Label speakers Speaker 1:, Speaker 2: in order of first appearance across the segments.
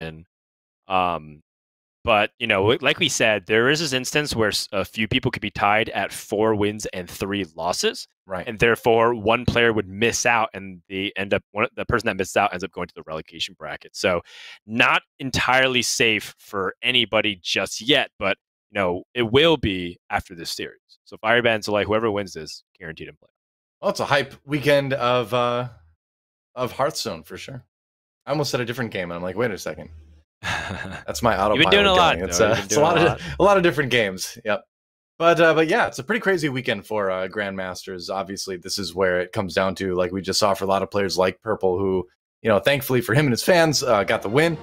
Speaker 1: Um, but, you know, like we said, there is this instance where a few people could be tied at 4 wins and 3 losses.
Speaker 2: Right.
Speaker 1: And therefore, one player would miss out, and the person that misses out ends up going to the relegation bracket. So, not entirely safe for anybody just yet, but you know, it will be after this series. So, Firebat and Zalae, whoever wins this, guaranteed in play.
Speaker 2: Well, it's a hype weekend of Hearthstone for sure. I almost said a different game, and I'm like, wait a second. That's my autopilot.
Speaker 1: You've been doing a lot.
Speaker 2: It's a lot of different games. Yep. But yeah, it's a pretty crazy weekend for Grandmasters. Obviously, this is where it comes down to, like we just saw for a lot of players like Purple, who, you know, thankfully for him and his fans, got the win,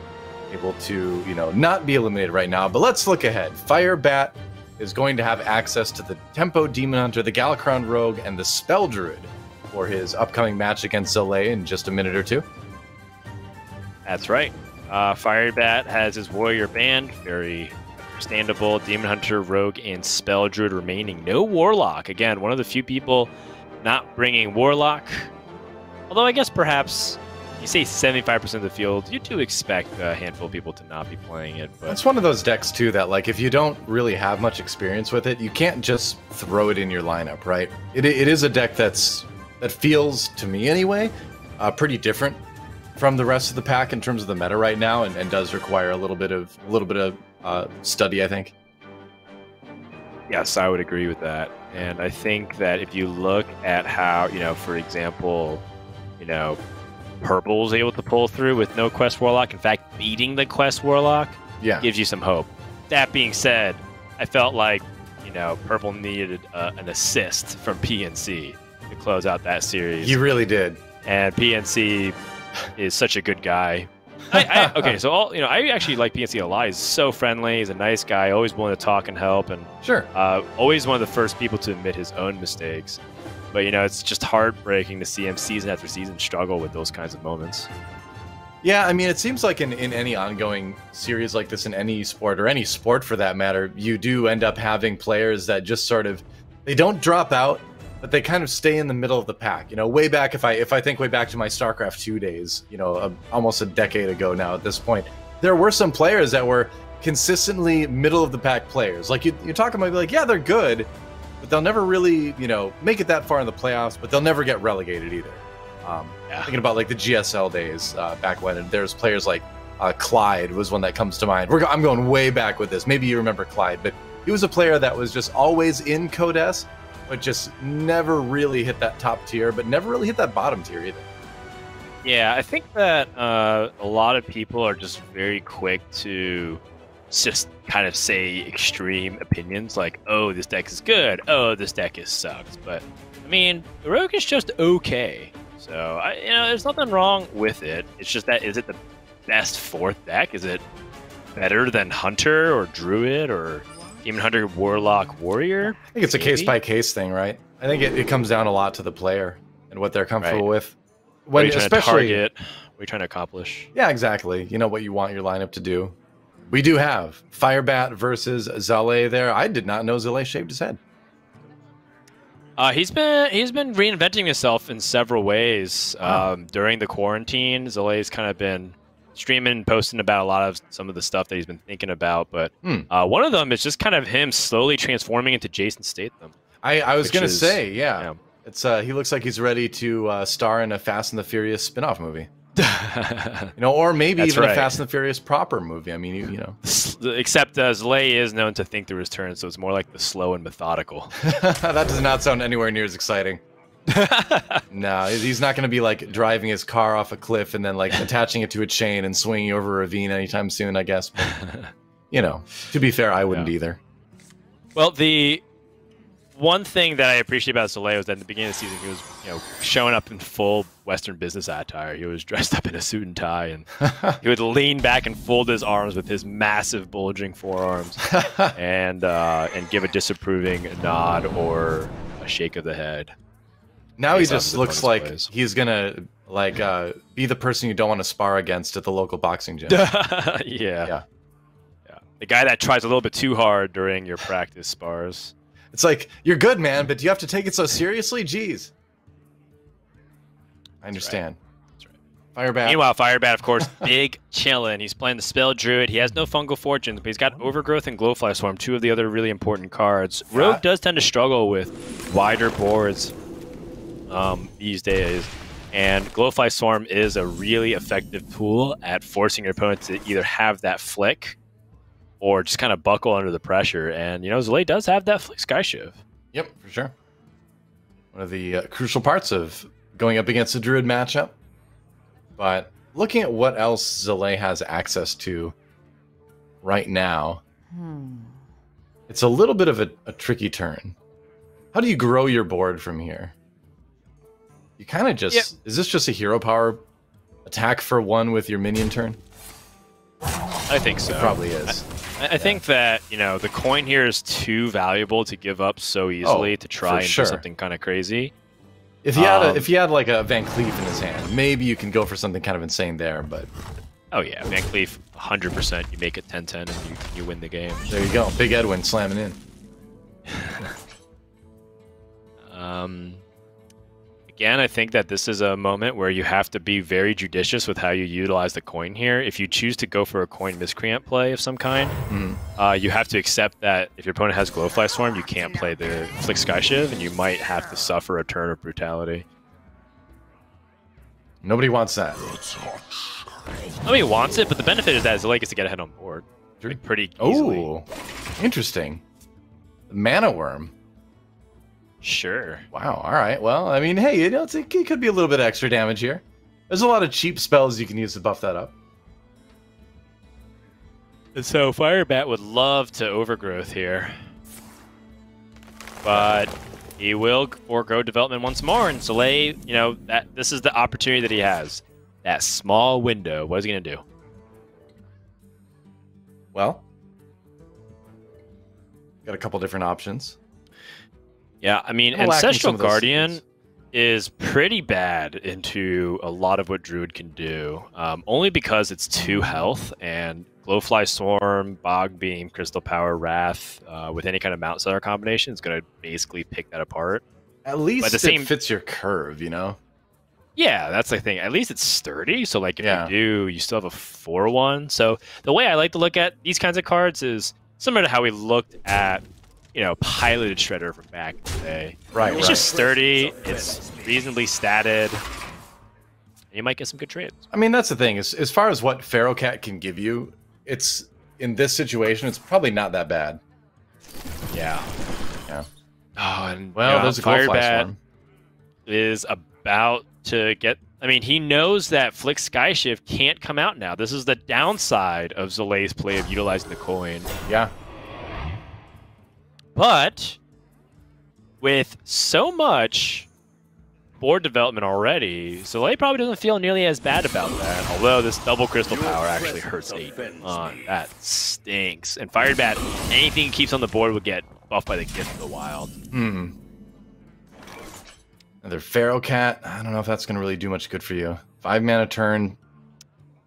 Speaker 2: able to, you know, not be eliminated right now. But let's look ahead. Firebat is going to have access to the Tempo Demon Hunter, the Galakron Rogue, and the Spell Druid for his upcoming match against Zalae in just a minute or two.
Speaker 1: That's right. Firebat has his Warrior band, very understandable. Demon Hunter, Rogue, and Spell Druid remaining. No Warlock. Again, one of the few people not bringing Warlock. Although I guess perhaps you say 75% of the field, you do expect a handful of people to not be playing it. But
Speaker 2: it's one of those decks too that, like, if you don't really have much experience with it, you can't just throw it in your lineup, right? It is a deck that feels, to me anyway, pretty different from the rest of the pack in terms of the meta right now, and does require a little bit of study, I think.
Speaker 1: Yes, I would agree with that. And I think that if you look at how, you know, for example, you know, Purple's able to pull through with no Quest Warlock, in fact, beating the Quest Warlock, gives you some hope. That being said, I felt like, you know, Purple needed an assist from PNC to close out that series.
Speaker 2: He really did.
Speaker 1: And PNC is such a good guy. Okay, so I actually like PNC a lot. He's so friendly. He's a nice guy, always willing to talk and help, and
Speaker 2: sure,
Speaker 1: always one of the first people to admit his own mistakes. But you know, it's just heartbreaking to see him season after season struggle with those kinds of moments.
Speaker 2: Yeah, I mean, it seems like in any ongoing series like this, in any sport, or any sport for that matter, you do end up having players that just sort of, they don't drop out, but they kind of stay in the middle of the pack. You know, way back, if I think way back to my StarCraft 2 days, you know, almost a decade ago now at this point, there were some players that were consistently middle of the pack players. Like, you're talking about, like, yeah, they're good, but they'll never really, you know, make it that far in the playoffs, but they'll never get relegated either. Thinking about, like, the GSL days back when, and there's players like Clyde was one that comes to mind. I'm going way back with this. Maybe you remember Clyde, but he was a player that was just always in Code S, but just never really hit that top tier, but never really hit that bottom tier either.
Speaker 1: Yeah, I think that a lot of people are just very quick to just kind of say extreme opinions, like, oh, this deck is good, oh, this deck is sucks. But, I mean, the Rogue is just okay. So, you know, there's nothing wrong with it. It's just that, is it the best 4th deck? Is it better than Hunter or Druid or Demon Hunter, Warlock, Warrior?
Speaker 2: I think it's a case-by-case thing, right? I think it comes down a lot to the player and what they're comfortable with.
Speaker 1: What are you trying to target? What are you trying to accomplish?
Speaker 2: Yeah, exactly. You know what you want your lineup to do. We do have Firebat versus Zalae there. I did not know Zalae shaved his head.
Speaker 1: He's been reinventing himself in several ways. During the quarantine, Zalae's kind of been streaming and posting about a lot of some of the stuff that he's been thinking about, but one of them is just kind of him slowly transforming into Jason Statham.
Speaker 2: I was gonna say, yeah. It's he looks like he's ready to star in a Fast and the Furious spin-off movie. You know, or maybe even a Fast and the Furious proper movie. I mean, you know.
Speaker 1: Except Zalae is known to think through his turns, so it's more like the slow and methodical.
Speaker 2: That does not sound anywhere near as exciting. No, he's not going to be like driving his car off a cliff and then like attaching it to a chain and swinging over a ravine anytime soon, I guess. But, you know, to be fair, I wouldn't either.
Speaker 1: Well, the one thing that I appreciate about Zalae was that at the beginning of the season, he was, you know, showing up in full Western business attire. He was dressed up in a suit and tie, and he would lean back and fold his arms with his massive bulging forearms, and give a disapproving nod or a shake of the head.
Speaker 2: Now he just looks like he's gonna like be the person you don't want to spar against at the local boxing gym.
Speaker 1: Yeah. The guy that tries a little bit too hard during your practice spars.
Speaker 2: It's like, you're good, man, but do you have to take it so seriously? Jeez. I understand.
Speaker 1: That's right.
Speaker 2: Firebat.
Speaker 1: Meanwhile, Firebat, of course, big chillin'. He's playing the Spell Druid. He has no Fungal Fortunes, but he's got Overgrowth and Glowfly Swarm, two of the other really important cards. Rogue does tend to struggle with wider boards these days, and Glowfly Swarm is a really effective tool at forcing your opponent to either have that flick or just kind of buckle under the pressure. And, you know, Zalae does have that Flick Skyshiv.
Speaker 2: Yep, for sure. One of the crucial parts of going up against a Druid matchup. But looking at what else Zalae has access to right now, it's a little bit of a tricky turn. How do you grow your board from here? You kind of just... Is this just a hero power attack for one with your minion turn?
Speaker 1: I think so.
Speaker 2: It probably is.
Speaker 1: I think that, you know, the coin here is too valuable to give up so easily to try and do something kind of crazy.
Speaker 2: If he had like a Van Cleef in his hand, maybe you can go for something kind of insane there, but...
Speaker 1: Oh yeah, Van Cleef, 100%. You make it 10-10 and you win the game.
Speaker 2: There you go. Big Edwin slamming in.
Speaker 1: Again, I think that this is a moment where you have to be very judicious with how you utilize the coin here. If you choose to go for a coin miscreant play of some kind, you have to accept that if your opponent has Glowfly Swarm, you can't play the Flick Skyshiv, and you might have to suffer a turn of brutality.
Speaker 2: Nobody wants that.
Speaker 1: Nobody wants it, but the benefit is that Zalae gets to get ahead on board like, pretty easily.
Speaker 2: Oh, interesting. The Mana Worm.
Speaker 1: Sure.
Speaker 2: Wow. All right. Well, I mean, hey, you know, it could be a little bit of extra damage here. There's a lot of cheap spells you can use to buff that up.
Speaker 1: So Firebat would love to Overgrowth here, but he will forego development once more. And Zalae, you know, this is the opportunity that he has. That small window. What is he gonna do?
Speaker 2: Well, got a couple different options.
Speaker 1: Yeah, I mean, Ancestral Guardian is pretty bad into a lot of what Druid can do, only because it's 2 health, and Glowfly Swarm, Bog Beam, Crystal Power, Wrath, with any kind of Mount Seller combination is going to basically pick that apart.
Speaker 2: At least it fits your curve, you know?
Speaker 1: Yeah, that's the thing. At least it's sturdy, so like if you do, you still have a 4/1. So the way I like to look at these kinds of cards is similar to how we looked at, you know, Piloted Shredder from back in the day.
Speaker 2: Right,
Speaker 1: It's just sturdy, it's reasonably statted, and you might get some good trades.
Speaker 2: I mean, that's the thing. As far as what Feral Cat can give you, it's in this situation, it's probably not that bad.
Speaker 1: Yeah.
Speaker 2: Yeah.
Speaker 1: Oh, and
Speaker 2: well,
Speaker 1: you know,
Speaker 2: there's a Glowfly Swarm.
Speaker 1: Is about to get... I mean, he knows that Flick Skyshiv can't come out now. This is the downside of Zalae's play of utilizing the coin.
Speaker 2: Yeah.
Speaker 1: But with so much board development already, Zalae probably doesn't feel nearly as bad about that. Although this double Crystal Power actually hurts a ton. That stinks. And Firebat, anything he keeps on the board would get buffed by the Gift of the Wild.
Speaker 2: Another Feral Cat. I don't know if that's going to really do much good for you. 5 mana turn.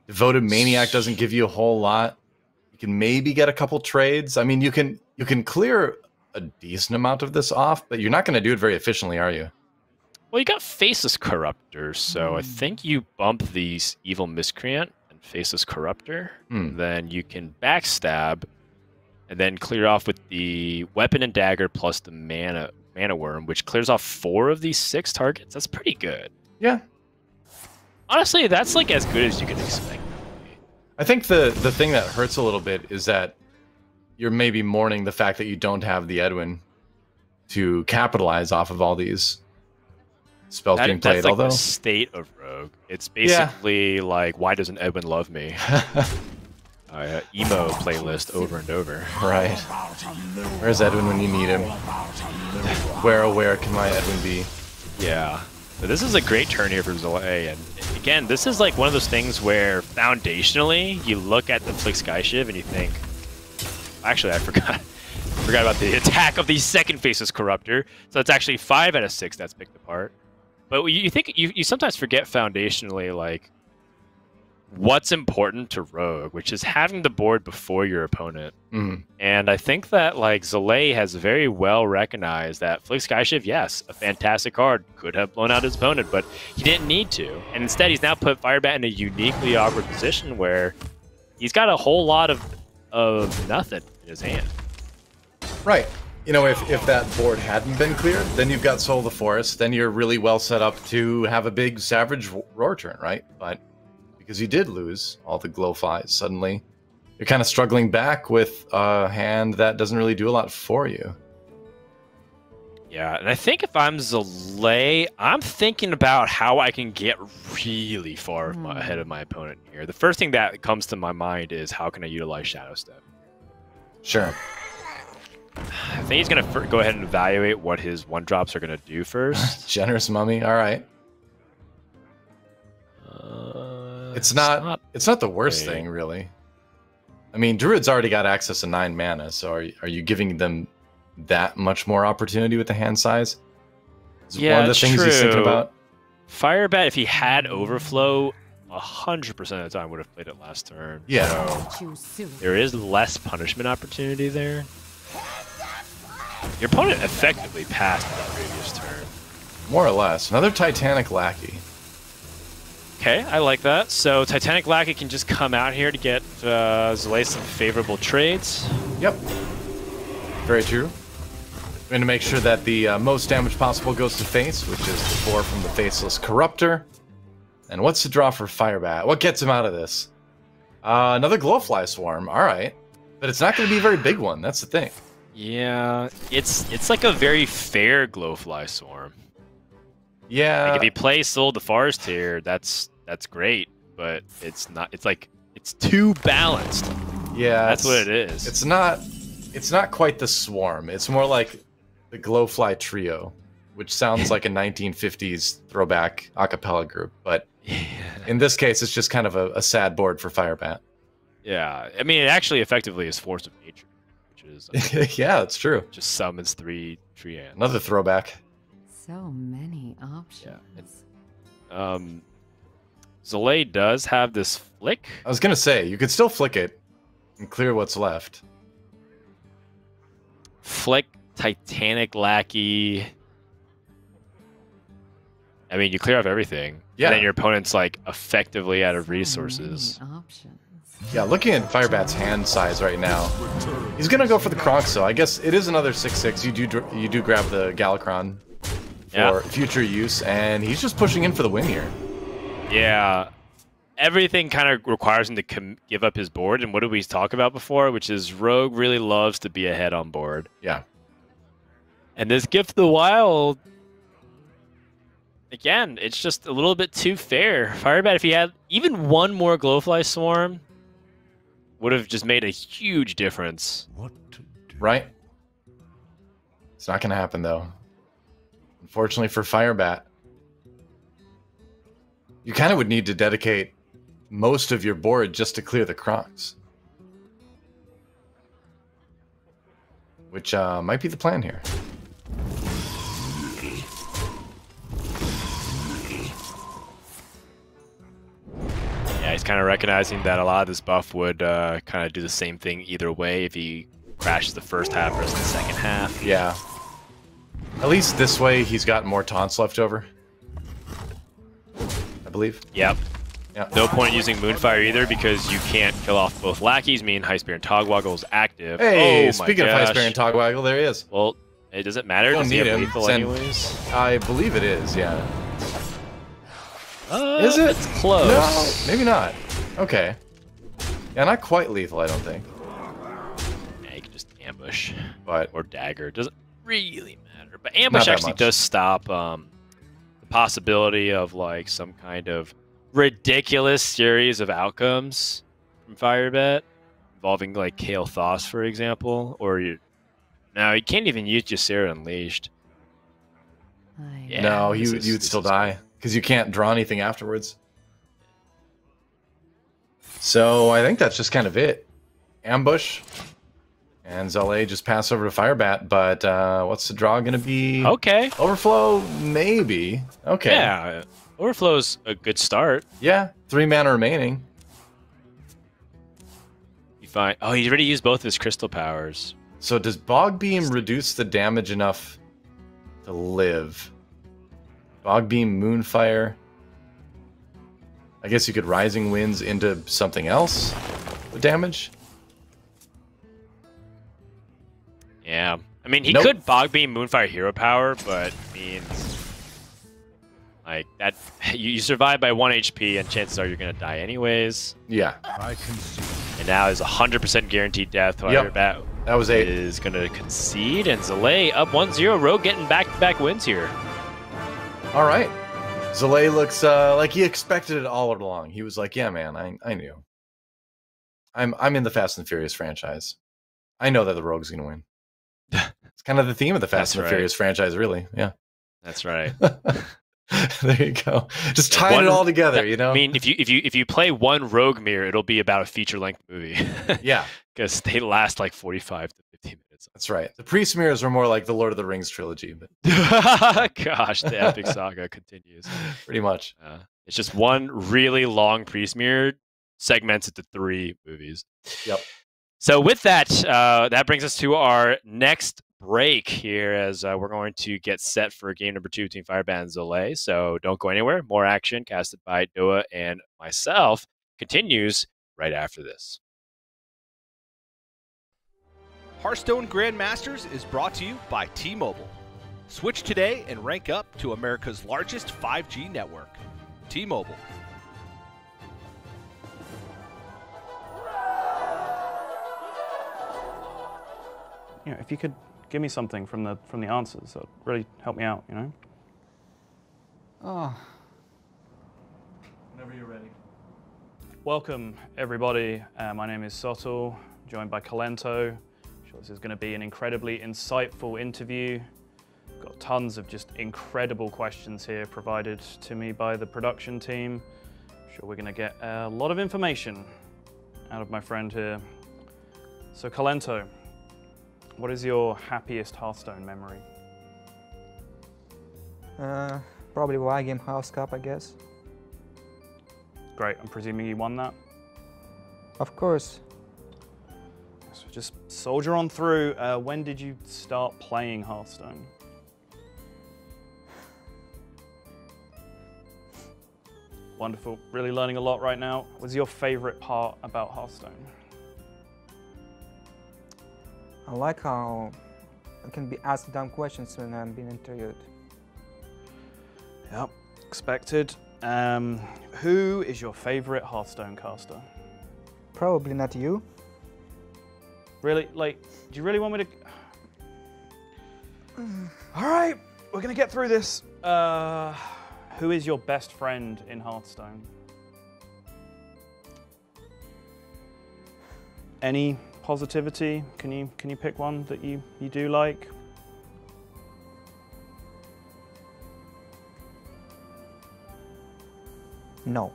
Speaker 2: Devoted Maniac doesn't give you a whole lot. You can maybe get a couple trades. I mean, you can clear a decent amount of this off, but you're not going to do it very efficiently, are you?
Speaker 1: Well, you got Faceless Corruptor, so I think you bump these Evil Miscreant and Faceless Corruptor. Then you can backstab, and then clear off with the Weapon and Dagger plus the Mana Worm, which clears off 4 of these 6 targets. That's pretty good.
Speaker 2: Yeah.
Speaker 1: Honestly, that's like as good as you can expect.
Speaker 2: I think the thing that hurts a little bit is that you're maybe mourning the fact that you don't have the Edwin to capitalize off of all these spells being played.
Speaker 1: That's like
Speaker 2: although
Speaker 1: the state of Rogue. It's basically like, why doesn't Edwin love me? Emo playlist over and over.
Speaker 2: Right. Where's Edwin when you need him? Where can my Edwin be?
Speaker 1: Yeah. But this is a great turn here for Zalae, and again, this is like one of those things where foundationally you look at the Flick Skyshiv and you think, actually, I forgot about the attack of the second Faceless Corruptor. So it's actually 5 out of 6 that's picked apart. But you think you sometimes forget foundationally, like, what's important to Rogue, which is having the board before your opponent. And I think that like Zalae has very well recognized that Flick Skyshift, yes, a fantastic card, could have blown out his opponent, but he didn't need to. And instead, he's now put Firebat in a uniquely awkward position where he's got a whole lot of nothing in his hand.
Speaker 2: Right. You know, if that board hadn't been cleared, then you've got Soul of the Forest, then you're really well set up to have a big Savage Roar turn, right? But because you did lose all the Glowflies, suddenly you're kind of struggling back with a hand that doesn't really do a lot for you.
Speaker 1: Yeah, and I think if I'm Zalae, I'm thinking about how I can get really far ahead of my opponent here. The first thing that comes to my mind is how can I utilize Shadow Step?
Speaker 2: Sure.
Speaker 1: I think he's going to go ahead and evaluate what his 1-drops are going to do first.
Speaker 2: Generous Mummy, all right. It's not the worst thing, really. I mean, Druid's already got access to 9 mana, so are you giving them that much more opportunity with the hand size? Is one of the things he's thinking about?
Speaker 1: Firebat, if he had Overflow, 100% of the time would have played it last turn.
Speaker 2: Yeah.
Speaker 1: So there is less punishment opportunity there. Your opponent effectively passed that previous turn.
Speaker 2: More or less. Another Titanic Lackey.
Speaker 1: Okay, I like that. So Titanic Lackey can just come out here to get Zalae some favorable trades.
Speaker 2: Yep. Very true. We're going to make sure that the most damage possible goes to face, which is the 4 from the Faceless Corruptor. And what's the draw for Firebat? What gets him out of this? Another Glowfly Swarm. All right. But it's not going to be a very big one. That's the thing. Yeah,
Speaker 1: it's like a very fair Glowfly Swarm.
Speaker 2: Yeah.
Speaker 1: Like if he plays Soul of the Forest here, that's great, but it's not. It's like it's too balanced.
Speaker 2: Yeah,
Speaker 1: that's what it is.
Speaker 2: It's not quite the Swarm. It's more like the Glowfly Trio, which sounds like a 1950s throwback a cappella group. But in this case, it's just kind of a sad board for Firebat.
Speaker 1: Yeah, I mean, it actually effectively is Force of Nature.
Speaker 2: Yeah, that's true.
Speaker 1: Just summons 3 tree ants.
Speaker 2: Another throwback.
Speaker 3: So many options.
Speaker 1: Yeah. Zalae does have this flick.
Speaker 2: I was gonna say you could still flick it and clear what's left.
Speaker 1: Flick, Titanic Lackey. I mean, you clear off everything.
Speaker 2: Yeah.
Speaker 1: And then your opponent's like effectively out of resources.
Speaker 3: Options.
Speaker 2: Yeah, looking at Firebat's hand size right now, he's gonna go for the Kronk, so I guess it is another 6/6. You do grab the Galakron for future use, and he's just pushing in for the win here.
Speaker 1: Yeah, everything kind of requires him to give up his board, and what did we talk about before? Which is Rogue really loves to be ahead on board.
Speaker 2: Yeah,
Speaker 1: and this Gift of the Wild, again, it's just a little bit too fair. Firebat, if he had even one more Glowfly Swarm, would have just made a huge difference.
Speaker 2: What to do? Right? It's not going to happen, though. Unfortunately for Firebat. You kind of would need to dedicate most of your board just to clear the Kronks. Which might be the plan here.
Speaker 1: Yeah, he's kind of recognizing that a lot of this buff would kind of do the same thing either way if he crashes the first half versus the second half.
Speaker 2: Yeah. At least this way he's got more taunts left over. I believe.
Speaker 1: Yep.
Speaker 2: Yeah.
Speaker 1: No point using Moonfire either because you can't kill off both lackeys, meaning High Spear and Togwaggle is active.
Speaker 2: Hey, speaking of High Spear and Togwaggle, there he is.
Speaker 1: Well, it doesn't matter.
Speaker 2: Don't
Speaker 1: Does he
Speaker 2: need
Speaker 1: have
Speaker 2: him.
Speaker 1: lethal anyways?
Speaker 2: I believe it is, yeah.
Speaker 1: Is it? It's close.
Speaker 2: No, maybe not. Okay. Yeah, not quite lethal, I don't think.
Speaker 1: Yeah, you can just ambush.
Speaker 2: But
Speaker 1: or dagger. Doesn't really matter. But ambush actually does stop the possibility of like some kind of ridiculous series of outcomes from Firebat involving like Kale Thoss, for example. Or you can't even use Ysera Unleashed.
Speaker 2: Yeah, no, you'd still die. Because you can't draw anything afterwards. So I think that's just kind of it. Ambush. And Zalae just pass over to Firebat. But what's the draw going to be?
Speaker 1: Okay.
Speaker 2: Overflow? Maybe. Okay.
Speaker 1: Yeah. Overflow's a good start.
Speaker 2: Yeah. 3 mana remaining.
Speaker 1: You find he already used both his crystal powers.
Speaker 2: So does Bog Beam reduce the damage enough to live? Bog Beam, Moonfire. I guess you could Rising Winds into something else with damage.
Speaker 1: Yeah. I mean, he could Bog Beam Moonfire Hero Power, but means like that you survive by 1 HP and chances are you're gonna die anyways.
Speaker 2: Yeah.
Speaker 1: And now is 100% guaranteed death.
Speaker 2: Yep. That was 8.
Speaker 1: Is gonna concede, and Zalae up 1-0. Rogue getting back-to-back wins here.
Speaker 2: All right. Zalae looks like he expected it all along. He was like, "Yeah, man, I knew. I'm in the Fast and Furious franchise. I know that the Rogue's gonna win." It's kind of the theme of the Fast and Furious franchise, really. Yeah.
Speaker 1: That's right.
Speaker 2: There you go. Just tying it all together, you know.
Speaker 1: I mean, if you play one Rogue mirror, it'll be about a feature-length movie.
Speaker 2: Yeah,
Speaker 1: because they last like 45 to 50 minutes.
Speaker 2: That's right. The priest mirrors were more like the Lord of the Rings trilogy, but
Speaker 1: gosh, the epic saga continues.
Speaker 2: Pretty much.
Speaker 1: It's just one really long priest mirror segments into 3 movies.
Speaker 2: Yep.
Speaker 1: So with that, that brings us to our next break here, as we're going to get set for game number 2 between Firebat and Zalae. So don't go anywhere. More action casted by Doa and myself continues right after this.
Speaker 4: Hearthstone Grandmasters is brought to you by T-Mobile. Switch today and rank up to America's largest 5G network. T-Mobile.
Speaker 5: You know, if you could give me something from the answers, that would really help me out, you know?
Speaker 6: Oh.
Speaker 2: Whenever you're ready.
Speaker 5: Welcome, everybody. My name is Sotul, joined by Kalento. I'm sure this is going to be an incredibly insightful interview. Got tons of just incredible questions here provided to me by the production team. I'm sure we're going to get a lot of information out of my friend here. So Kalento, what is your happiest Hearthstone memory?
Speaker 6: Probably Y-Game House Cup, I guess.
Speaker 5: Great, I'm presuming you won that?
Speaker 6: Of course.
Speaker 5: So just soldier on through. When did you start playing Hearthstone? Wonderful, really learning a lot right now. What's your favorite part about Hearthstone?
Speaker 6: I like how I can be asked dumb questions when I'm being interviewed.
Speaker 5: Yep, expected. Who is your favorite Hearthstone caster?
Speaker 6: Probably not you.
Speaker 5: Really? Like, do you really want me to... All right, we're gonna get through this. Who is your best friend in Hearthstone? Any positivity? Can you pick one that you do like?
Speaker 6: No.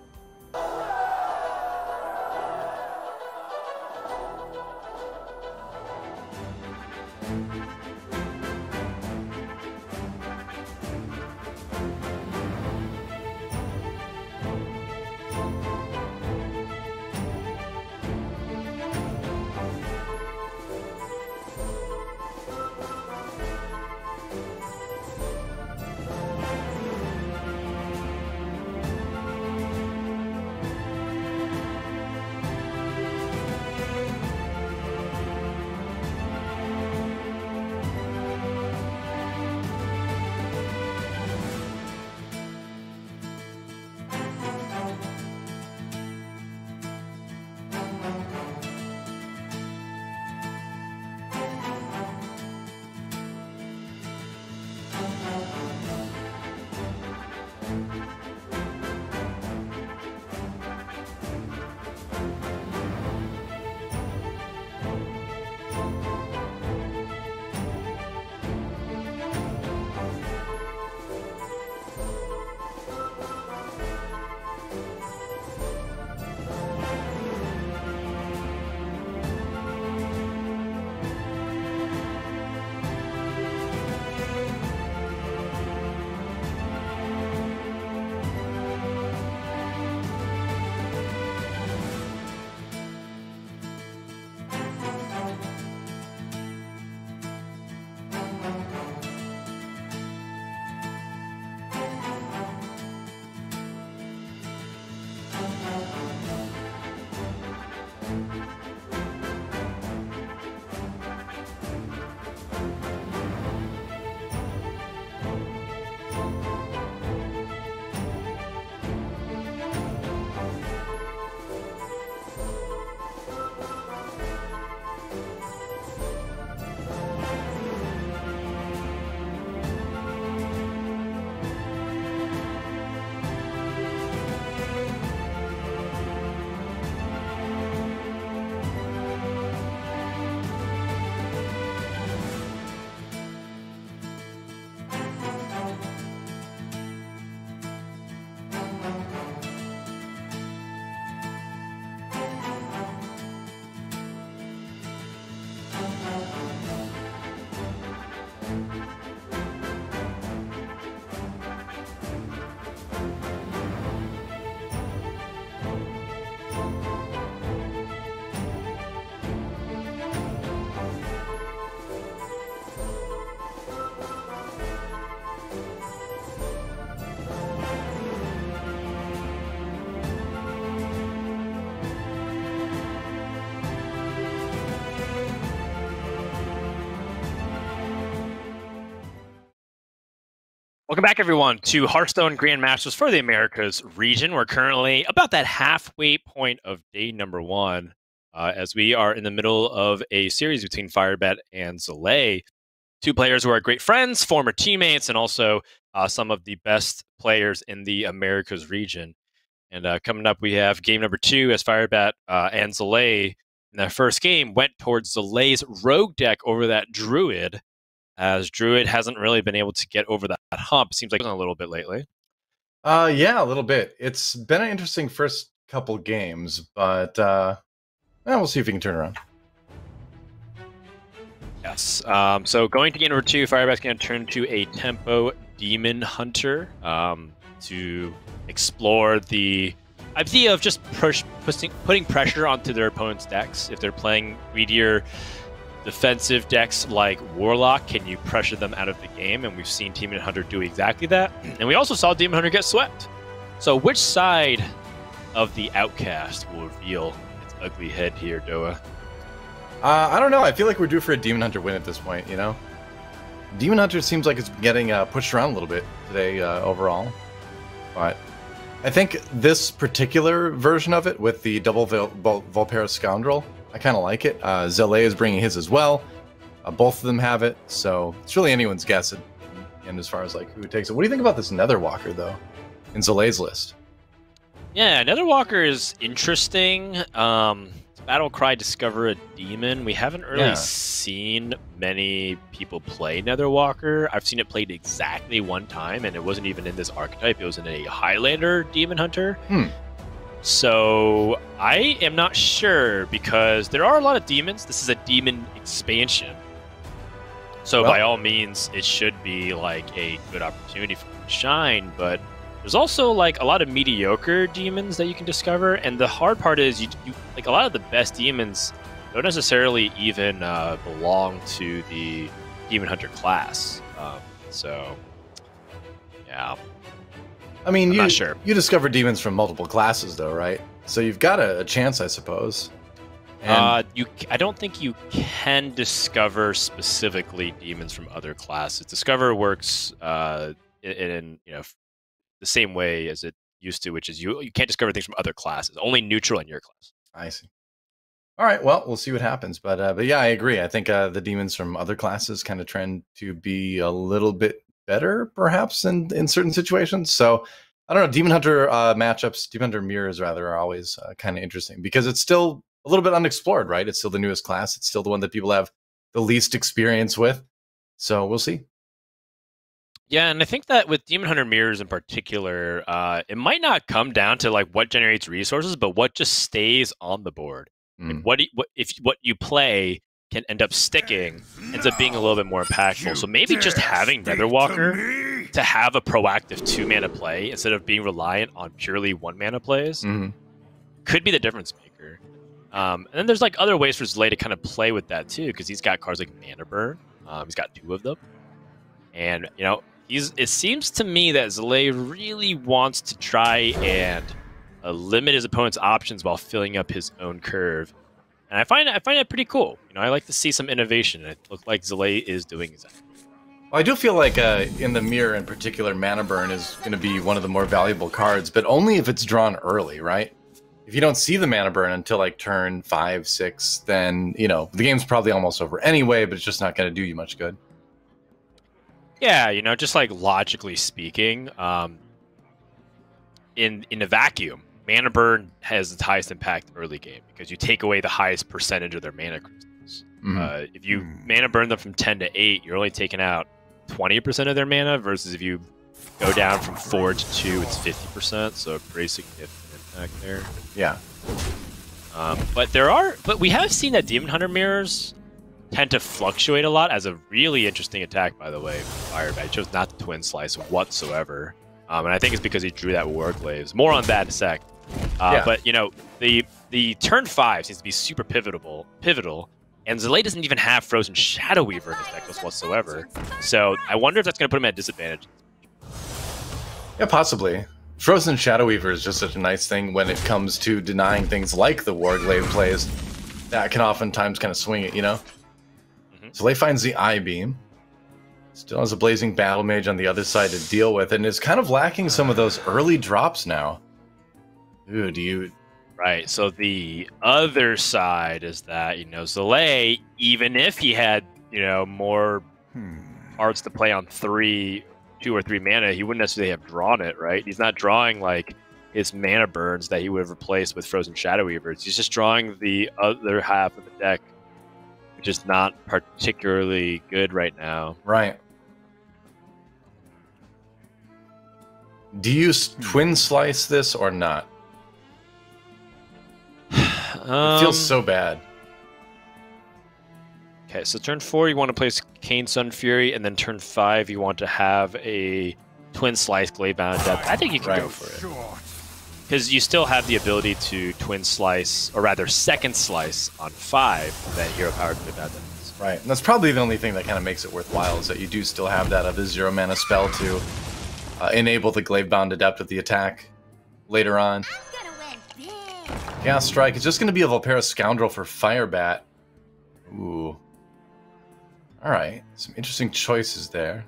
Speaker 1: Welcome back, everyone, to Hearthstone Grandmasters for the Americas region. We're currently about that halfway point of day number 1, as we are in the middle of a series between Firebat and Zalae, 2 players who are great friends, former teammates, and also some of the best players in the Americas region. And coming up, we have game number 2 as Firebat and Zalae in their first game went towards Zalae's rogue deck over that Druid, as Druid hasn't really been able to get over that hump. Seems like a little bit lately.
Speaker 2: Yeah, a little bit. It's been an interesting first couple games, but we'll see if we can turn around.
Speaker 1: Yes. So going to game number 2, Firebat's going to turn to a Tempo Demon Hunter to explore the idea of just putting pressure onto their opponent's decks. If they're playing greedier defensive decks like Warlock, can you pressure them out of the game? And we've seen Demon Hunter do exactly that. And we also saw Demon Hunter get swept. So which side of the outcast will reveal its ugly head here, Doa?
Speaker 2: I don't know. I feel like we're due for a Demon Hunter win at this point, you know? Demon Hunter seems like it's getting pushed around a little bit today overall. But I think this particular version of it with the double Volpera Scoundrel, I kind of like it. Zalae is bringing his as well. Both of them have it, so it's really anyone's guess. And as far as like who takes it, what do you think about this Netherwalker though, in Zalae's list?
Speaker 1: Yeah, Netherwalker is interesting. Battlecry Discover a Demon. We haven't really seen many people play Netherwalker. I've seen it played exactly one time, and it wasn't even in this archetype. It was in a Highlander Demon Hunter. So I am not sure, because there are a lot of demons. This is a demon expansion. So by all means, it should be like a good opportunity for them to shine, but there's also like a lot of mediocre demons that you can discover, and the hard part is you like a lot of the best demons don't necessarily even belong to the Demon Hunter class. So yeah.
Speaker 2: I mean,
Speaker 1: not sure.
Speaker 2: You discover demons from multiple classes, though, right? So you've got a chance, I suppose.
Speaker 1: And I don't think you can discover specifically demons from other classes. Discover works in the same way as it used to, which is you can't discover things from other classes. Only neutral in your class.
Speaker 2: I see. All right, well, we'll see what happens. But yeah, I agree. I think the demons from other classes kind of trend to be a little bit better, perhaps, in certain situations. So I don't know. Demon Hunter matchups, Demon Hunter mirrors rather, are always kind of interesting because it's still a little bit unexplored, right? It's still the newest class. It's still the one that people have the least experience with. So we'll see.
Speaker 1: Yeah, and I think that with Demon Hunter mirrors in particular, it might not come down to like what generates resources, but what just stays on the board. And what you play can end up sticking, ends up being a little bit more impactful. So maybe just having Netherwalker to have a proactive 2-mana play instead of being reliant on purely 1-mana plays could be the difference maker. And then there's like other ways for Zalae to kind of play with that too, because he's got cards like Mana Burn. He's got 2 of them, and it seems to me that Zalae really wants to try and limit his opponent's options while filling up his own curve. And I find it pretty cool. I like to see some innovation, and it looks like Zalae is doing exactly.
Speaker 2: Well, I do feel like in the mirror in particular, Mana Burn is going to be one of the more valuable cards, but only if it's drawn early, right? If you don't see the Mana Burn until like turn 5, 6, then the game's probably almost over anyway, but it's just not going to do you much good.
Speaker 1: Yeah, just like logically speaking, in a vacuum, Mana Burn has the highest impact early game because you take away the highest percentage of their mana crystals. If you Mana Burn them from 10 to 8, you're only taking out 20% of their mana, versus if you go down from 4 to 2, it's 50%, so a pretty significant impact there.
Speaker 2: Yeah.
Speaker 1: But we have seen that Demon Hunter mirrors tend to fluctuate a lot as a really interesting attack, by the way. Firebat chose not to Twin Slice whatsoever. And I think it's because he drew that Warglaves. More on that in a sec. But, the turn 5 seems to be super pivotal, and Zalae doesn't even have Frozen Shadow Weaver in his deck list whatsoever. So I wonder if that's going to put him at a disadvantage.
Speaker 2: Yeah, possibly. Frozen Shadow Weaver is just such a nice thing when it comes to denying things like the Warglaive plays. That can oftentimes kind of swing it, Zalae finds the I-Beam. Still has a Blazing Battle Mage on the other side to deal with, and is kind of lacking some of those early drops now. Ooh, do you...
Speaker 1: Right, so the other side is that, you know, Zalae, even if he had, you know, more cards to play on 2 or 3 mana, he wouldn't necessarily have drawn it, right? He's not drawing, like, his mana burns that he would have replaced with Frozen Shadow Weavers. He's just drawing the other half of the deck, which is not particularly good right now.
Speaker 2: Right. Do you twin slice this or not? It feels so bad.
Speaker 1: Okay, so turn 4 you want to place Kane Sun Fury, and then turn 5 you want to have a Twin Slice Gladebound Adept. I think you can go for it. Because you still have the ability to Twin Slice, or rather Second Slice on 5 that Hero Power Gladebound Adept.
Speaker 2: Right, and that's probably the only thing that kind of makes it worthwhile, is that you do still have that other 0 mana spell to enable the Gladebound Adept with the attack later on. Chaos Strike is just going to be a Volpera Scoundrel for Firebat. Ooh. Alright, some interesting choices there.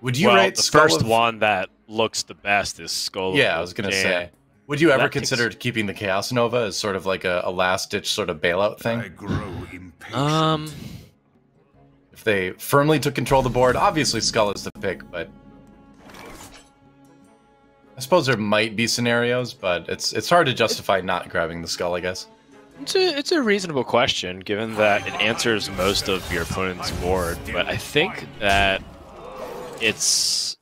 Speaker 2: Would you rate
Speaker 1: the
Speaker 2: Skull
Speaker 1: first
Speaker 2: of...
Speaker 1: one that looks the best is Skull
Speaker 2: Yeah,
Speaker 1: of
Speaker 2: I was going to
Speaker 1: Jam.
Speaker 2: say. Would you ever
Speaker 1: That
Speaker 2: consider keeping the Chaos Nova as sort of like a last-ditch sort of bailout thing?
Speaker 7: I grow impatient.
Speaker 2: If they firmly took control of the board, obviously Skull is the pick, but... I suppose there might be scenarios, but it's hard to justify not grabbing the Skull, I guess.
Speaker 1: It's a reasonable question, given that it answers most of your opponent's board, but I think that it's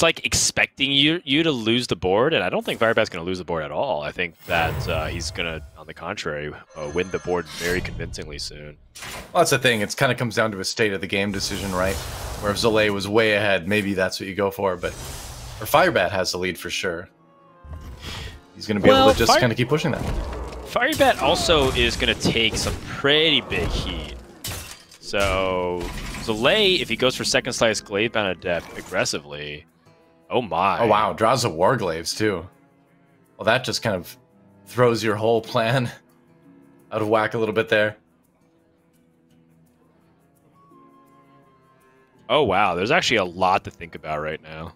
Speaker 1: like expecting you to lose the board, and I don't think Firebat's going to lose the board at all. I think that he's going to, on the contrary, win the board very convincingly soon.
Speaker 2: Well, that's the thing. It kind of comes down to a state of the game decision, right? Where if Zalae was way ahead, maybe that's what you go for, but... Or Firebat has the lead for sure. He's going to be able to just kind of keep pushing that.
Speaker 1: Firebat also is going to take some pretty big heat. So, Zalae, if he goes for Second Slice Gladebound Adept aggressively, oh my.
Speaker 2: Oh wow, draws a Warglaves too. Well, that just kind of throws your whole plan out of whack a little bit there.
Speaker 1: Oh wow, there's actually a lot to think about right now.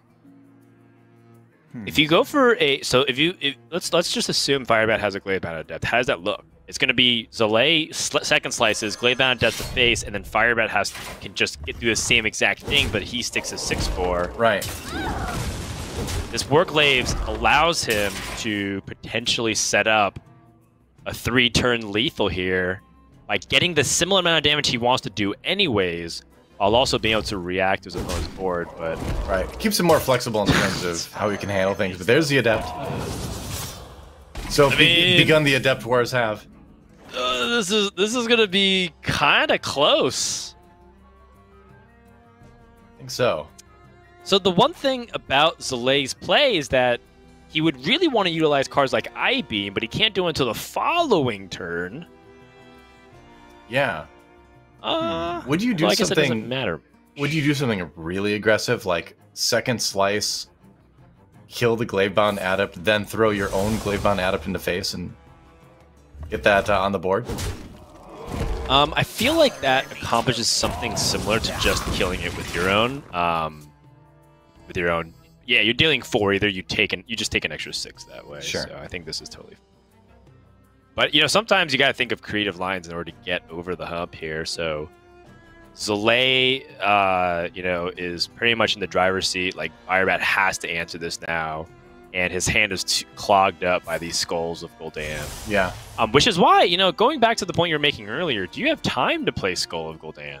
Speaker 1: If you go for let's just assume Firebat has a Gladebound Adept. How does that look? It's going to be Zalae Second Slices, Gladebound Adept to face, and then Firebat can just do the same exact thing, but he sticks a 6/4.
Speaker 2: Right.
Speaker 1: This Warglaves allows him to potentially set up a 3-turn lethal here by getting the similar amount of damage he wants to do anyways, while also being able to react to his opponent's board, but...
Speaker 2: Right. Keeps him more flexible in terms of how he can handle things, but there's the Adept. So begun the Adept Wars have.
Speaker 1: This is gonna be kind of close.
Speaker 2: I think so.
Speaker 1: So the one thing about Zalae's play is that he would really want to utilize cards like I-Beam, but he can't do it until the following turn.
Speaker 2: Yeah. Would you do
Speaker 1: I guess
Speaker 2: something?
Speaker 1: it doesn't matter.
Speaker 2: Would you do something really aggressive, like Second Slice, kill the Gladebound Adept, then throw your own Gladebound Adept into face and get that on the board?
Speaker 1: I feel like that accomplishes something similar to just killing it with your own. Yeah, you're dealing 4. Either you just take an extra 6 that way.
Speaker 2: Sure.
Speaker 1: So I think this is totally. But, you know, sometimes you got to think of creative lines in order to get over the hump here. So Zalae, you know, is pretty much in the driver's seat. Like, Firebat has to answer this now. And his hand is clogged up by these Skulls of Gul'dan.
Speaker 2: Yeah.
Speaker 1: Which is why, you know, going back to the point you were making earlier, do you have time to play Skull of Gul'dan?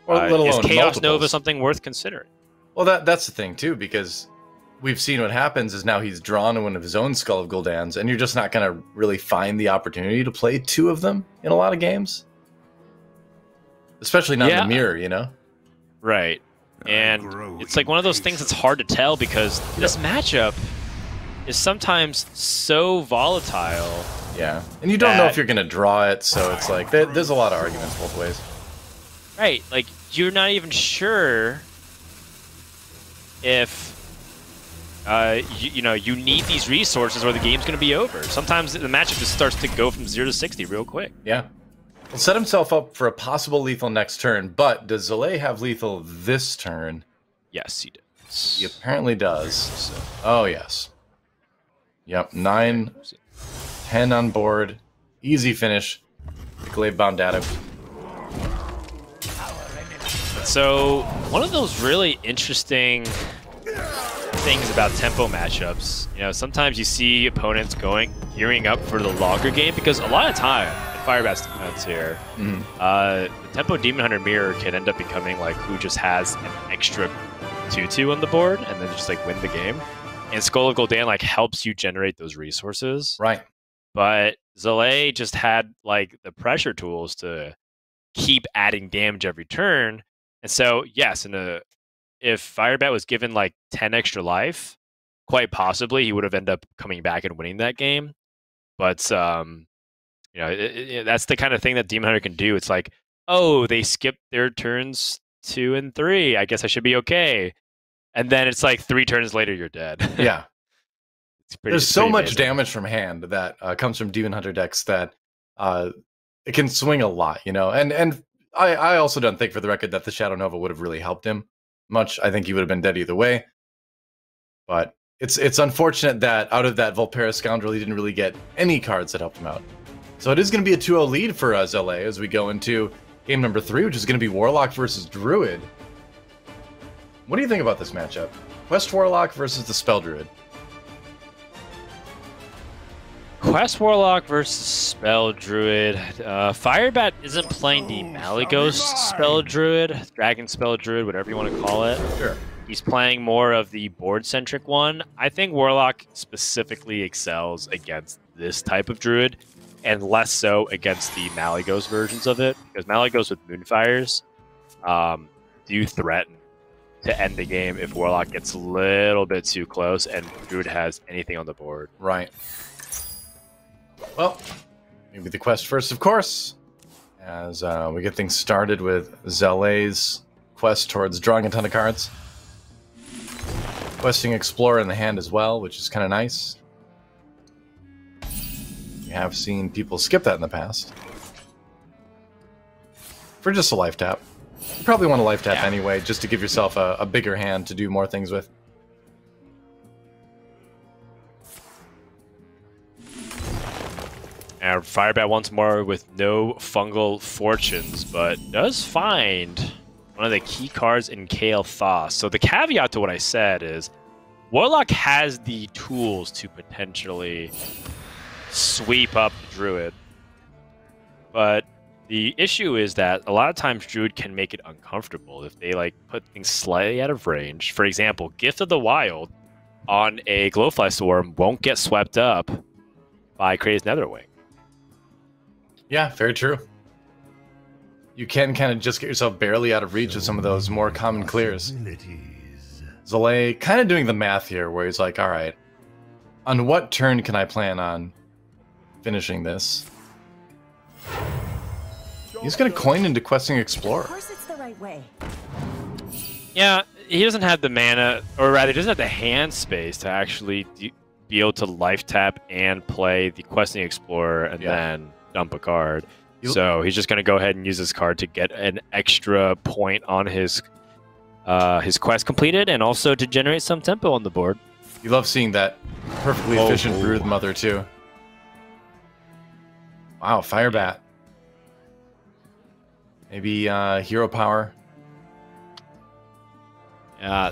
Speaker 2: Or let alone
Speaker 1: is Chaos
Speaker 2: multiples.
Speaker 1: Nova something worth considering?
Speaker 2: Well, that's the thing, too, because we've seen what happens is now he's drawn one of his own Skull of Gul'dans, and you're just not going to really find the opportunity to play 2 of them in a lot of games. Especially not in the mirror, you know?
Speaker 1: Right. And it's like one of those things that's hard to tell because this matchup is sometimes so volatile.
Speaker 2: Yeah. And you don't know if you're going to draw it, so it's like, there's a lot of arguments both ways.
Speaker 1: Right. Like, you're not even sure if you know, you need these resources or the game's going to be over. Sometimes the matchup just starts to go from 0 to 60 real quick.
Speaker 2: Yeah. He'll set himself up for a possible lethal next turn, but does Zalae have lethal this turn?
Speaker 1: Yes, he does.
Speaker 2: He apparently does. Oh, yes. Yep, 9, 10 on board. Easy finish. The glaive bound at him.
Speaker 1: So, one of those really interesting things about tempo matchups, you know, sometimes you see opponents gearing up for the longer game, because a lot of time, in Firebat's defense here, the tempo Demon Hunter mirror can end up becoming like who just has an extra 2/2 on the board and then just like win the game. And Skull of Gul'dan like helps you generate those resources.
Speaker 2: Right.
Speaker 1: But Zalae just had like the pressure tools to keep adding damage every turn. And so, yes, if Firebat was given like 10 extra life, quite possibly he would have ended up coming back and winning that game. But you know, that's the kind of thing that Demon Hunter can do. It's like, oh, they skipped their turns 2 and 3. I guess I should be okay. And then it's like 3 turns later, you're dead.
Speaker 2: Yeah. There's so much
Speaker 1: amazing
Speaker 2: damage from hand that comes from Demon Hunter decks that it can swing a lot, you know. And I also don't think, for the record, that the Shadow Nova would have really helped him much. I think he would have been dead either way. But it's unfortunate that out of that Volpera Scoundrel, he didn't really get any cards that helped him out. So it is going to be a 2-0 lead for Zalae as we go into game number 3, which is going to be Warlock versus Druid. What do you think about this matchup? Quest Warlock versus the Spell Druid.
Speaker 1: Quest Warlock versus Spell Druid. Firebat isn't playing the Malygos Spell Druid, Dragon Spell Druid, whatever you want to call it.
Speaker 2: Sure.
Speaker 1: He's playing more of the board-centric one. I think Warlock specifically excels against this type of Druid, and less so against the Malygos versions of it, because Malygos with Moonfires do threaten to end the game if Warlock gets a little bit too close and Druid has anything on the board.
Speaker 2: Right. Well, maybe the quest first, of course, as we get things started with Zalae's quest towards drawing a ton of cards. Questing Explorer in the hand as well, which is kind of nice. We have seen people skip that in the past. For just a life tap. You probably want a life tap anyway, just to give yourself a bigger hand to do more things with.
Speaker 1: And Firebat once more with no fungal fortunes, but does find one of the key cards in Kael Thoth. So the caveat to what I said is, Warlock has the tools to potentially sweep up the Druid. But the issue is that a lot of times Druid can make it uncomfortable if they like put things slightly out of range. For example, Gift of the Wild on a Glowfly Swarm won't get swept up by Crazed Netherwing.
Speaker 2: Yeah, very true. You can kind of just get yourself barely out of reach of some of those more common clears. Zalae kind of doing the math here, where he's like, all right, on what turn can I plan on finishing this? He's going to coin into Questing Explorer.
Speaker 8: Of course it's the right way.
Speaker 1: Yeah, he doesn't have the mana, or rather, he doesn't have the hand space to actually be able to life tap and play the Questing Explorer and then dump a card. So he's just going to go ahead and use this card to get an extra point on his quest completed, and also to generate some tempo on the board.
Speaker 2: You love seeing that perfectly efficient Brood Mother too. Wow, Firebat. Maybe Hero Power.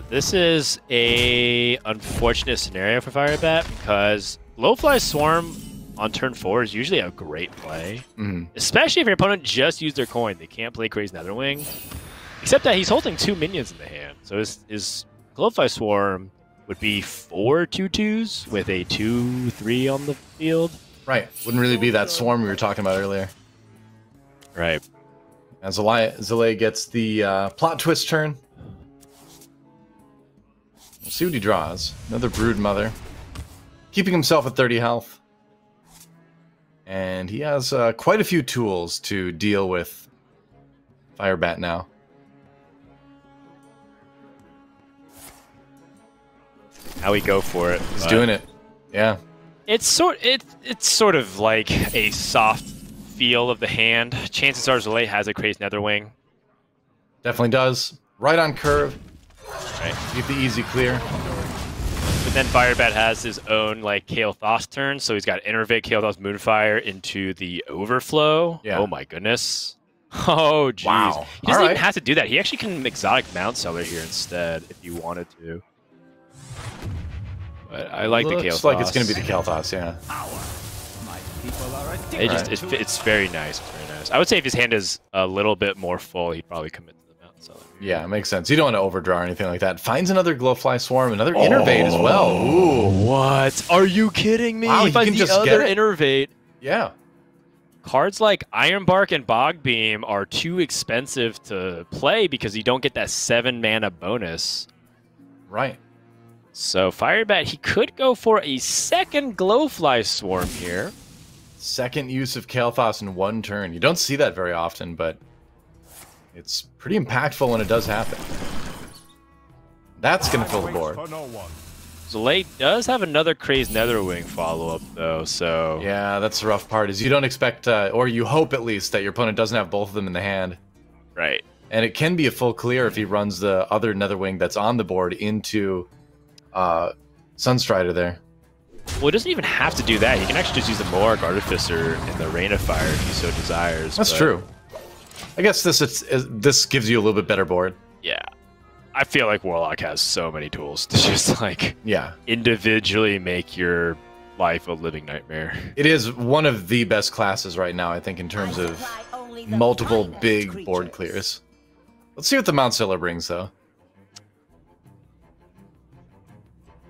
Speaker 1: This is a unfortunate scenario for Firebat, because Glowfly Swarm on turn 4 is usually a great play. Especially if your opponent just used their coin. They can't play Crazed Netherwing. Except that he's holding 2 minions in the hand. So his Glowfly Swarm would be 4 2/2s with a 2/3 on the field.
Speaker 2: Right. Wouldn't really be that swarm we were talking about earlier.
Speaker 1: Right.
Speaker 2: And Zalae gets the plot twist turn. We'll see what he draws. Another Brood Mother. Keeping himself at 30 health. And he has quite a few tools to deal with Firebat now.
Speaker 1: How we go for it.
Speaker 2: He's doing it. Yeah.
Speaker 1: It's sort of like a soft feel of the hand, chances are Zalae has a Crazed Netherwing.
Speaker 2: Definitely does. Right on curve.
Speaker 1: Right.
Speaker 2: Get the easy clear.
Speaker 1: But then Firebat has his own like Kael'thas turn, so he's got Innervate, Kael'thas, Moonfire into the Overflow.
Speaker 2: Yeah.
Speaker 1: Oh my goodness. Oh jeez.
Speaker 2: Wow.
Speaker 1: He doesn't
Speaker 2: All
Speaker 1: even
Speaker 2: right.
Speaker 1: have to do that. He actually can exotic Mount Seller here instead if you wanted to. But I like the Kael'thas.
Speaker 2: Looks like it's going to be the Kael'thas, yeah.
Speaker 1: It's very nice. It's very nice. I would say if his hand is a little bit more full, he'd probably commit to the Mount Seller.
Speaker 2: Yeah, it makes sense. You don't want to overdraw or anything like that. Finds another Glowfly Swarm, another Innervate as well. Ooh.
Speaker 1: What? Are you kidding me?
Speaker 2: Wow,
Speaker 1: He
Speaker 2: you
Speaker 1: finds
Speaker 2: can
Speaker 1: the
Speaker 2: just get
Speaker 1: other
Speaker 2: it?
Speaker 1: Innervate.
Speaker 2: Yeah.
Speaker 1: Cards like Ironbark and Bogbeam are too expensive to play because you don't get that 7 mana bonus.
Speaker 2: Right.
Speaker 1: So Firebat, he could go for a second Glowfly Swarm here.
Speaker 2: Second use of Kael'thas in one turn. You don't see that very often, but it's pretty impactful when it does happen. That's going to fill the board.
Speaker 1: Zalae does have another Crazed Netherwing follow-up, though, so...
Speaker 2: Yeah, that's the rough part, is you don't expect, or you hope at least, that your opponent doesn't have both of them in the hand.
Speaker 1: Right.
Speaker 2: And it can be a full clear if he runs the other Netherwing that's on the board into Sunstrider there.
Speaker 1: Well, he doesn't even have to do that. He can actually just use the Moarg Artificer in the Rain of Fire if he so desires.
Speaker 2: That's true. I guess this gives you a little bit better board.
Speaker 1: Yeah. I feel like Warlock has so many tools to just, like,
Speaker 2: Yeah.
Speaker 1: individually make your life a living nightmare.
Speaker 2: It is one of the best classes right now, I think, in terms of multiple big board clears. Let's see what the Mount Seller brings, though.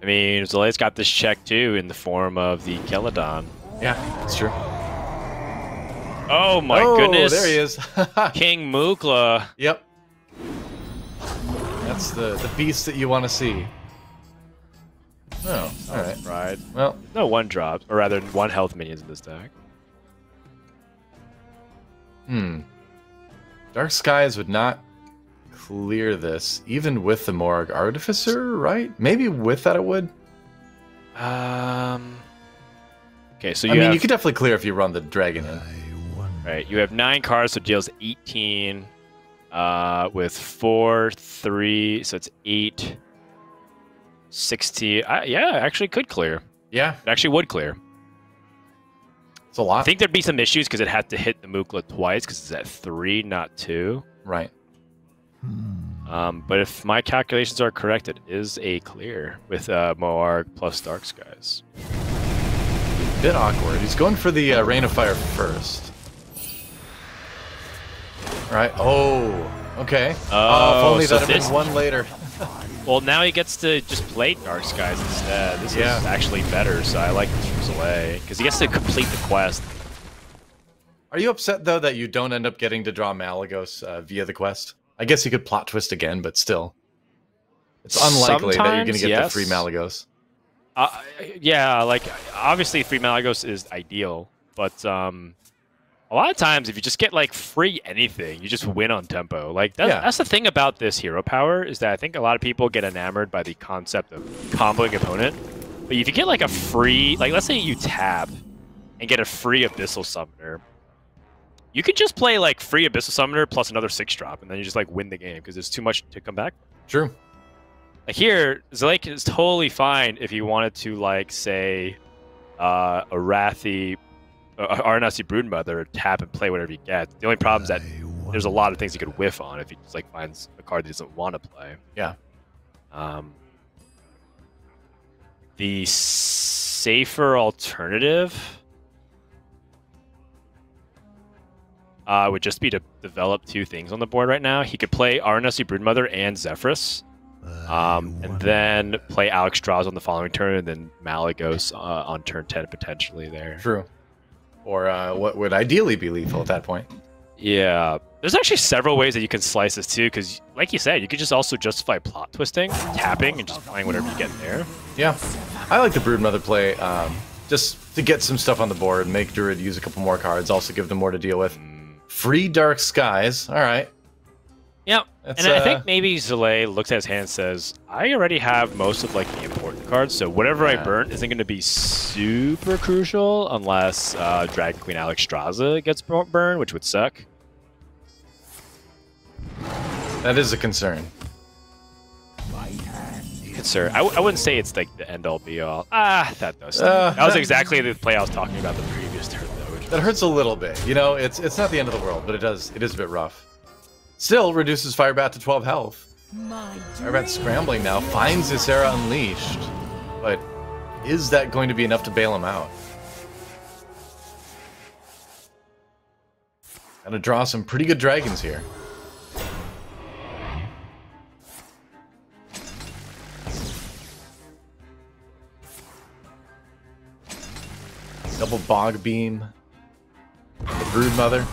Speaker 1: I mean, Zalae's got this check, too, in the form of the Keladon.
Speaker 2: Yeah, that's true.
Speaker 1: Oh, my goodness.
Speaker 2: There he is.
Speaker 1: King Mukla.
Speaker 2: Yep. That's the beast that you want to see. Oh, alright.
Speaker 1: Right.
Speaker 2: Well,
Speaker 1: No one drops, or rather, one health minions in this deck.
Speaker 2: Dark Skies would not clear this, even with the Morg Artificer, right? Maybe with that it would.
Speaker 1: Okay, so
Speaker 2: I mean, you could definitely clear if you run the Dragon in.
Speaker 1: Right, you have 9 cards, so it deals 18 with 4, 3, so it's 8, 16. Yeah, actually could clear.
Speaker 2: Yeah,
Speaker 1: It actually would clear.
Speaker 2: it's a lot.
Speaker 1: I think there'd be some issues because it had to hit the Mukla twice because it's at 3, not 2.
Speaker 2: Right.
Speaker 1: But if my calculations are correct, it is a clear with Moarg plus Dark Skies.
Speaker 2: Bit awkward. He's going for the Rain of Fire first. Right. Oh, okay. If only
Speaker 1: so
Speaker 2: that had been one later.
Speaker 1: Well, now he gets to just play Dark Skies instead. This is actually better, so I like this from Zalae, because he gets to complete the quest.
Speaker 2: Are you upset, though, that you don't end up getting to draw Malagos via the quest? I guess you could plot twist again, but still. It's unlikely that you're going to get the free Malagos.
Speaker 1: Yeah, like, obviously free Malagos is ideal, but a lot of times if you just get, like, free anything, you just win on tempo. Like, that's the thing about this hero power, is that I think a lot of people get enamored by the concept of comboing opponent. But if you get, like, a free... Like, let's say you tap and get a free Abyssal Summoner, you could just play, like, free Abyssal Summoner plus another 6-drop, and then you just, like, win the game, because there's too much to come back.
Speaker 2: True.
Speaker 1: Like, here, Zalae is totally fine if you wanted to, like, say, a Wrathy... Arnasi Broodmother, tap and play whatever you get. The only problem is that there's a lot of things he could whiff on if he just like finds a card that he doesn't want to play.
Speaker 2: Yeah.
Speaker 1: The safer alternative would just be to develop 2 things on the board right now. He could play Arnasi Broodmother and Zephrys, and then play Alex Draws on the following turn, and then Malagos on turn 10 potentially there.
Speaker 2: True. Or what would ideally be lethal at that point.
Speaker 1: Yeah. There's actually several ways that you can slice this too, because like you said, you could just also justify plot twisting, tapping, and just playing whatever you get there.
Speaker 2: Yeah. I like the Broodmother play just to get some stuff on the board, make Druid use a couple more cards, also give them more to deal with. Free Dark Skies. All right.
Speaker 1: Yeah. And I think maybe Zalae looks at his hand and says, I already have most of like the important cards, so whatever I burn isn't going to be super crucial unless Dragon Queen Alexstrasza gets burned, which would suck.
Speaker 2: That is a concern.
Speaker 1: Sir, I wouldn't say it's like the end all be all. That does. That was exactly the play I was talking about the previous turn, though.
Speaker 2: That hurts a little bit. You know, it's not the end of the world, but it is a bit rough. Still reduces Firebat to 12 health. Firebat scrambling now, finds Ysera Unleashed, but is that going to be enough to bail him out? Gotta draw some pretty good dragons here. Double Bog Beam. The Brood Mother.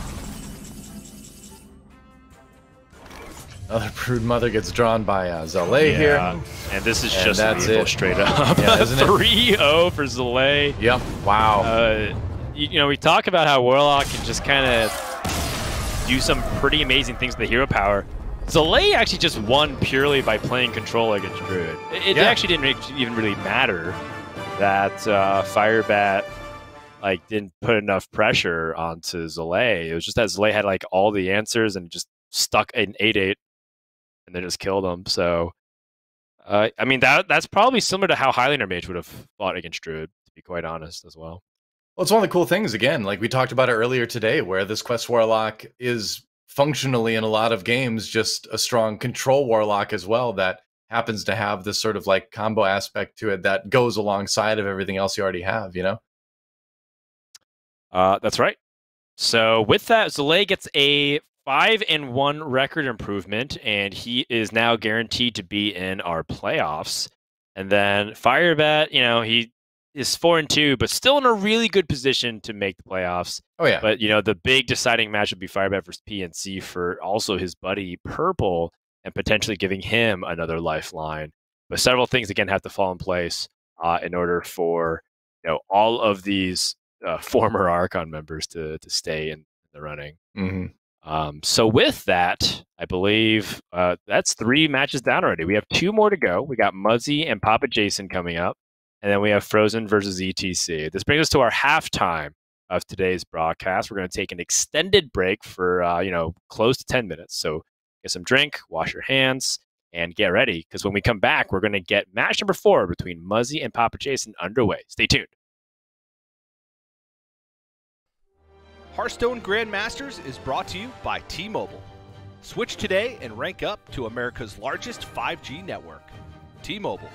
Speaker 2: Another Brood Mother gets drawn by Zalae here.
Speaker 1: And this is just lethal straight up.
Speaker 2: Yeah, isn't it?
Speaker 1: 3-0 for Zalae.
Speaker 2: Yep. Wow.
Speaker 1: You know, we talk about how Warlock can just kind of do some pretty amazing things with the hero power. Zalae actually just won purely by playing control against Druid. It actually didn't even really matter that Firebat didn't put enough pressure onto Zalae. It was just that Zalae had like all the answers and just stuck an 8-8 and then just killed him. So I mean that's probably similar to how Highlander Mage would have fought against Druid, to be quite honest, as well.
Speaker 2: Well, it's one of the cool things, again, like we talked about it earlier today, where this Quest Warlock is functionally in a lot of games just a strong control Warlock as well, that happens to have this sort of like combo aspect to it that goes alongside of everything else you already have, you know?
Speaker 1: That's right. So with that, Zalae gets a 5-1 record improvement, and he is now guaranteed to be in our playoffs. And then Firebat, you know, he is 4-2, but still in a really good position to make the playoffs.
Speaker 2: Oh yeah.
Speaker 1: But you know, the big deciding match would be Firebat versus PNC for also his buddy Purple, and potentially giving him another lifeline. But several things again have to fall in place in order for all of these former Archon members to stay in the running. So with that, I believe that's 3 matches down already. We have 2 more to go. We got Muzzy and Papa Jason coming up, and then we have Frozen versus ETC. This brings us to our halftime of today's broadcast. We're going to take an extended break for close to 10 minutes. So get some drink, wash your hands, and get ready, because when we come back, we're going to get match number 4 between Muzzy and Papa Jason underway. Stay tuned.
Speaker 4: Hearthstone Grandmasters is brought to you by T-Mobile. Switch today and rank up to America's largest 5G network. T-Mobile,